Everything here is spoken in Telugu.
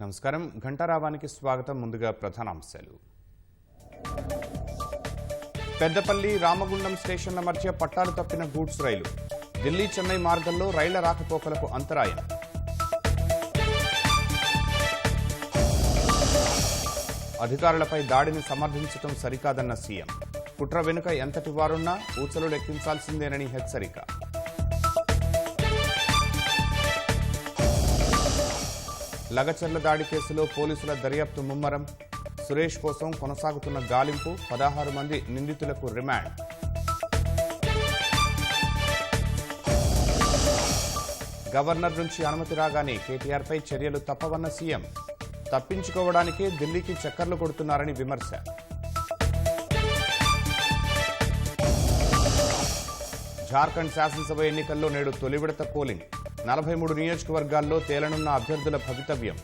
నమస్కారం ఘంటారావానికి స్వాగతం. ముందుగా ప్రధానాంశాలు. పెద్దపల్లి రామగుండం స్టేషన్ల మధ్య పట్టాలు తప్పిన గూడ్స్ రైలు. ఢిల్లీ చెన్నై మార్గంలో రైళ్ల రాకపోకలకు అంతరాయం. అధికారులపై దాడిని సమర్థించడం సరికాదన్న సీఎం. కుట్ర వెనుక ఎంతటి వారున్నా ఊచలు లెక్కించాల్సిందేనని హెచ్చరిక. లగచర్ల దాడి కేసులో పోలీసుల దర్యాప్తు ముమ్మరం. సురేష్ కోసం కొనసాగుతున్న గాలింపు. 16 మంది నిందితులకు రిమాండ్. గవర్నర్ నుంచి అనుమతి రాగానే కేటీఆర్పై చర్యలు తప్పవన్న సీఎం. తప్పించుకోవడానికే ఢిల్లీకి చక్కర్లు కొడుతున్నారని విమర్శ. జార్ఖండ్ శాసనసభ ఎన్నికల్లో నేడు తొలి విడత పోలింగ్. 43 నియోజకవర్గాల్లో తేలనున్న అభ్యర్థుల భవితవ్యం.